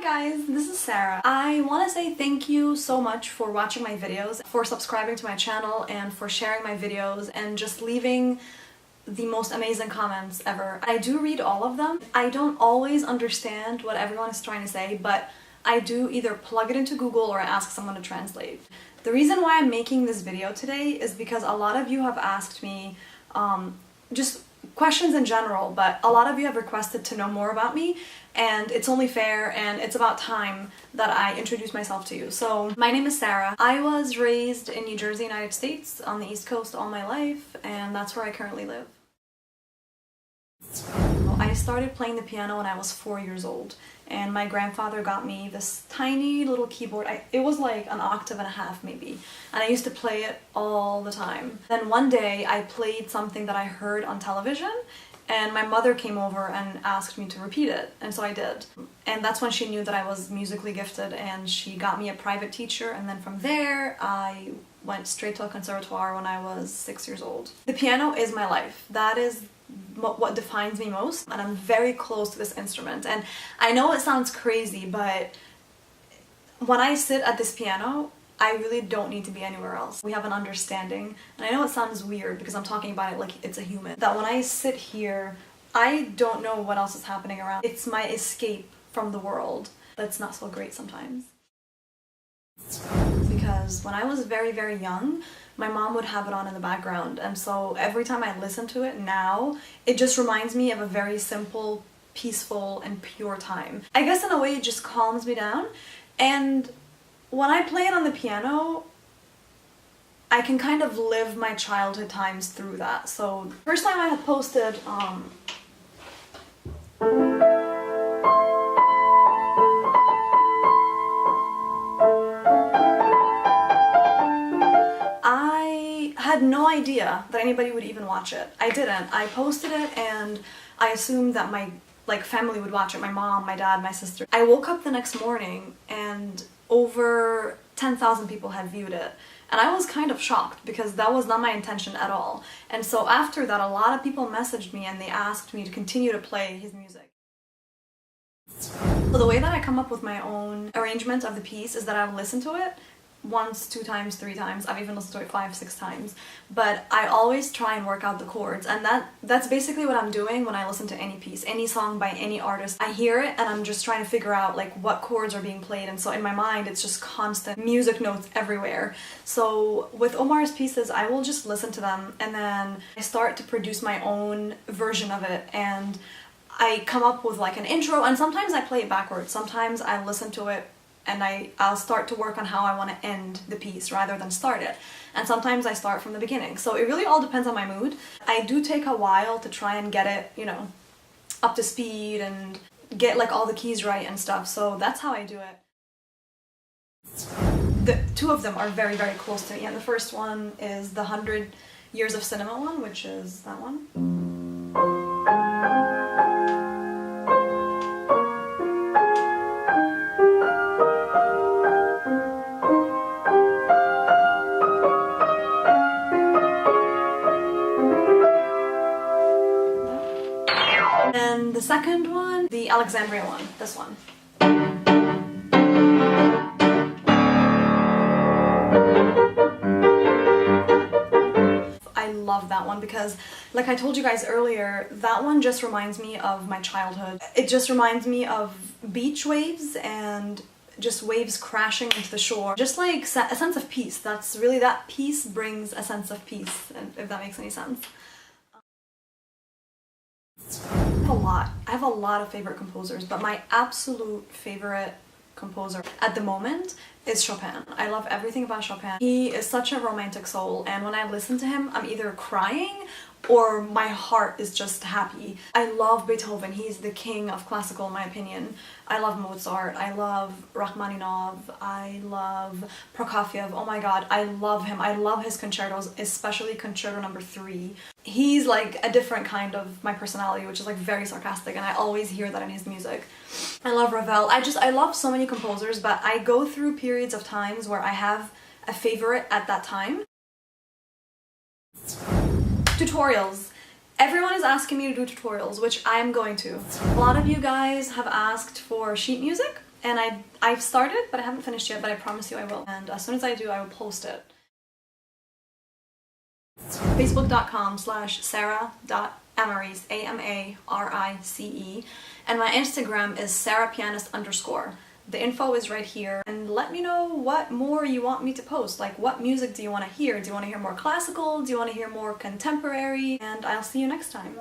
guys, this is Sarah. I want to say thank you so much for watching my videos, for subscribing to my channel, and for sharing my videos and just leaving the most amazing comments ever. I do read all of them. I don't always understand what everyone is trying to say, but I do either plug it into Google or I ask someone to translate. The reason why I'm making this video today is because a lot of you have asked me just questions in general, but a lot of you have requested to know more about me, and it's only fair and it's about time that I introduce myself to you. So my name is Sarah. I was raised in New Jersey, United States, on the East Coast all my life, and that's where I currently live. I started playing the piano when I was 4 years old, and my grandfather got me this tiny little keyboard. It was like an octave and a half maybe, and I used to play it all the time. Then one day I played something that I heard on television, and my mother came over and asked me to repeat it, and so I did. And that's when she knew that I was musically gifted, and she got me a private teacher, and then from there I went straight to a conservatoire when I was 6 years old. The piano is my life. That is what defines me most, and I'm very close to this instrument. And I know it sounds crazy, but when I sit at this piano, I really don't need to be anywhere else. We have an understanding, and I know it sounds weird because I'm talking about it like it's a human, that when I sit here, I don't know what else is happening around. It's my escape from the world that's not so great sometimes. Because when I was very, very young, my mom would have it on in the background, and so every time I listen to it now, it just reminds me of a very simple, peaceful, and pure time. I guess in a way it just calms me down, and when I play it on the piano, I can kind of live my childhood times through that. So the first time I had posted I had no idea that anybody would even watch it. I didn't. I posted it and I assumed that my family would watch it, my mom, my dad, my sister. I woke up the next morning and over 10,000 people had viewed it. And I was kind of shocked because that was not my intention at all. And so after that, a lot of people messaged me and they asked me to continue to play his music. So the way that I come up with my own arrangement of the piece is that I've listened to it once, 2 times, 3 times. I've even listened to it 5, 6 times. But I always try and work out the chords, and that's basically what I'm doing when I listen to any piece, any song by any artist. I hear it and I'm just trying to figure out like what chords are being played, and so in my mind it's just constant music notes everywhere. So with Omar's pieces, I will just listen to them and then I start to produce my own version of it, and I come up with like an intro, and sometimes I play it backwards. Sometimes I listen to it and I'll start to work on how I want to end the piece rather than start it. And sometimes I start from the beginning. So it really all depends on my mood. I do take a while to try and get it, you know, up to speed and get like all the keys right and stuff. So that's how I do it. The 2 of them are very, very close to me. And the first one is the 100 Years of Cinema one, which is that one. And the second one, the Alexandria one, this one. I love that one because, like I told you guys earlier, that one just reminds me of my childhood. It just reminds me of beach waves and just waves crashing into the shore. Just like a sense of peace. That's really, that peace brings a sense of peace, if that makes any sense. I have a lot of favorite composers, but my absolute favorite composer at the moment is Chopin. I love everything about Chopin. He is such a romantic soul, and when I listen to him, I'm either crying or my heart is just happy. I love Beethoven. He's the king of classical in my opinion. I love Mozart. I love Rachmaninoff. I love Prokofiev. Oh my god, I love him. I love his concertos, especially Concerto No. 3. He's like a different kind of my personality, which is like very sarcastic, and I always hear that in his music. I love Ravel. I love so many composers, but I go through periods of times where I have a favorite at that time. Tutorials. Everyone is asking me to do tutorials, which I'm going to. A lot of you guys have asked for sheet music, And I've started, but I haven't finished yet, but I promise you I will. And as soon as I do, I will post it. Facebook.com/Sara.Amarice, A-M-A-R-I-C-E. And my Instagram is Sara Pianist _. The info is right here. And let me know what more you want me to post. Like, what music do you want to hear? Do you want to hear more classical? Do you want to hear more contemporary? And I'll see you next time.